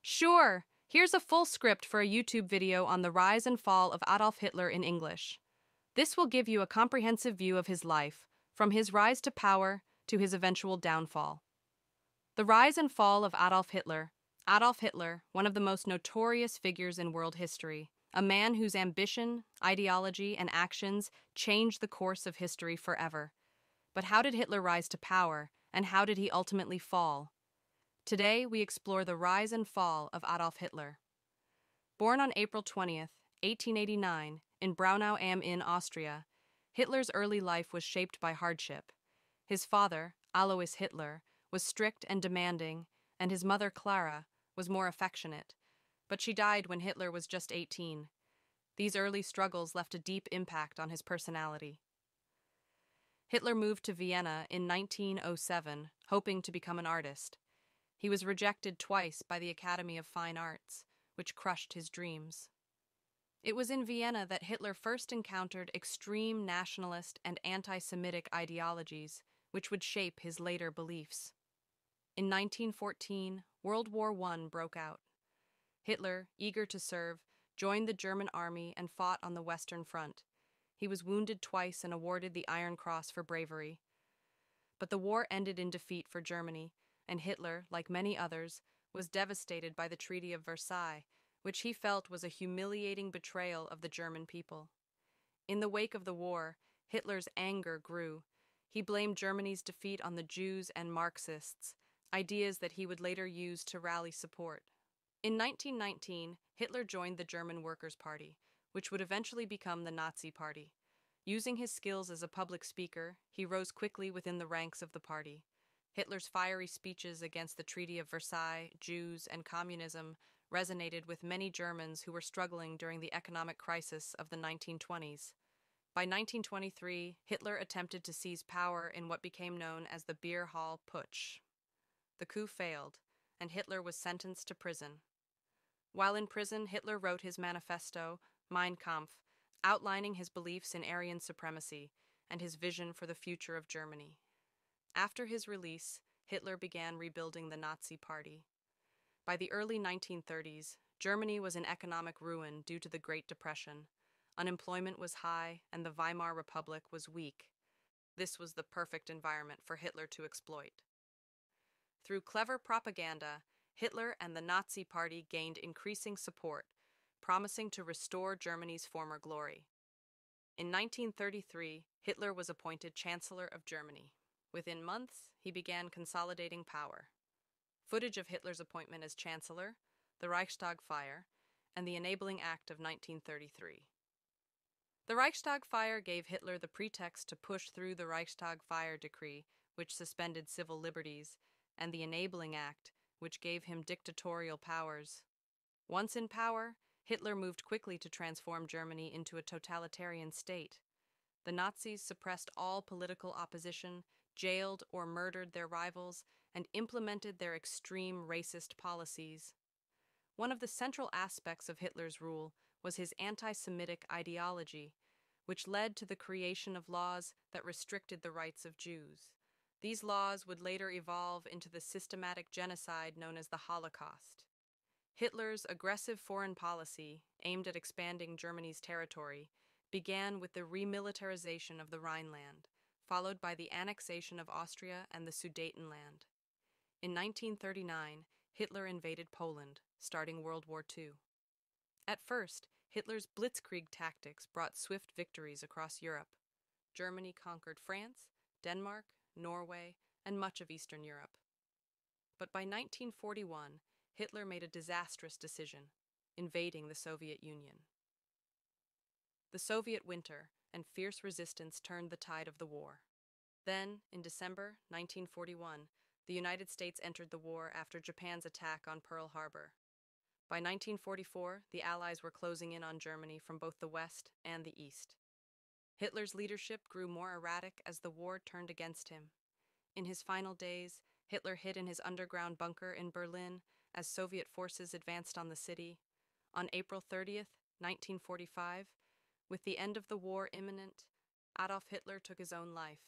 Sure, here's a full script for a YouTube video on the rise and fall of Adolf Hitler in English. This will give you a comprehensive view of his life, from his rise to power to his eventual downfall. The rise and fall of Adolf Hitler. Adolf Hitler, one of the most notorious figures in world history, a man whose ambition, ideology, and actions changed the course of history forever. But how did Hitler rise to power, and how did he ultimately fall? Today, we explore the rise and fall of Adolf Hitler. Born on April 20th, 1889, in Braunau am Inn, Austria, Hitler's early life was shaped by hardship. His father, Alois Hitler, was strict and demanding, and his mother, Klara, was more affectionate, but she died when Hitler was just 18. These early struggles left a deep impact on his personality. Hitler moved to Vienna in 1907, hoping to become an artist. He was rejected twice by the Academy of Fine Arts, which crushed his dreams. It was in Vienna that Hitler first encountered extreme nationalist and anti-Semitic ideologies, which would shape his later beliefs. In 1914, World War I broke out. Hitler, eager to serve, joined the German army and fought on the Western Front. He was wounded twice and awarded the Iron Cross for bravery. But the war ended in defeat for Germany, and Hitler, like many others, was devastated by the Treaty of Versailles, which he felt was a humiliating betrayal of the German people. In the wake of the war, Hitler's anger grew. He blamed Germany's defeat on the Jews and Marxists, ideas that he would later use to rally support. In 1919, Hitler joined the German Workers' Party, which would eventually become the Nazi Party. Using his skills as a public speaker, he rose quickly within the ranks of the party. Hitler's fiery speeches against the Treaty of Versailles, Jews, and Communism resonated with many Germans who were struggling during the economic crisis of the 1920s. By 1923, Hitler attempted to seize power in what became known as the Beer Hall Putsch. The coup failed, and Hitler was sentenced to prison. While in prison, Hitler wrote his manifesto, Mein Kampf, outlining his beliefs in Aryan supremacy and his vision for the future of Germany. After his release, Hitler began rebuilding the Nazi Party. By the early 1930s, Germany was in economic ruin due to the Great Depression. Unemployment was high, and the Weimar Republic was weak. This was the perfect environment for Hitler to exploit. Through clever propaganda, Hitler and the Nazi Party gained increasing support, promising to restore Germany's former glory. In 1933, Hitler was appointed Chancellor of Germany. Within months, he began consolidating power. Footage of Hitler's appointment as Chancellor, the Reichstag Fire, and the Enabling Act of 1933. The Reichstag Fire gave Hitler the pretext to push through the Reichstag Fire Decree, which suspended civil liberties, and the Enabling Act, which gave him dictatorial powers. Once in power, Hitler moved quickly to transform Germany into a totalitarian state. The Nazis suppressed all political opposition, jailed or murdered their rivals, and implemented their extreme racist policies. One of the central aspects of Hitler's rule was his anti-Semitic ideology, which led to the creation of laws that restricted the rights of Jews. These laws would later evolve into the systematic genocide known as the Holocaust. Hitler's aggressive foreign policy, aimed at expanding Germany's territory, began with the remilitarization of the Rhineland, followed by the annexation of Austria and the Sudetenland. In 1939, Hitler invaded Poland, starting World War II. At first, Hitler's blitzkrieg tactics brought swift victories across Europe. Germany conquered France, Denmark, Norway, and much of Eastern Europe. But by 1941, Hitler made a disastrous decision, invading the Soviet Union. The Soviet winter and fierce resistance turned the tide of the war. Then, in December 1941, the United States entered the war after Japan's attack on Pearl Harbor. By 1944, the Allies were closing in on Germany from both the West and the East. Hitler's leadership grew more erratic as the war turned against him. In his final days, Hitler hid in his underground bunker in Berlin as Soviet forces advanced on the city. On April 30th, 1945, with the end of the war imminent, Adolf Hitler took his own life.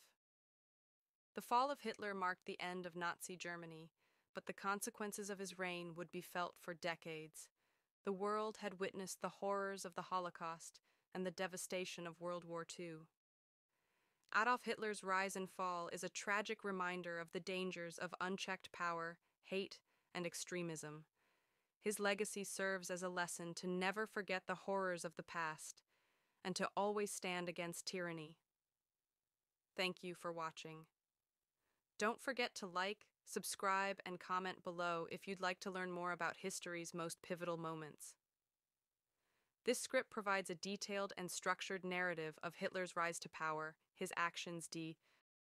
The fall of Hitler marked the end of Nazi Germany, but the consequences of his reign would be felt for decades. The world had witnessed the horrors of the Holocaust and the devastation of World War II. Adolf Hitler's rise and fall is a tragic reminder of the dangers of unchecked power, hate, and extremism. His legacy serves as a lesson to never forget the horrors of the past and to always stand against tyranny. Thank you for watching. Don't forget to like, subscribe, and comment below if you'd like to learn more about history's most pivotal moments. This script provides a detailed and structured narrative of Hitler's rise to power, his actions,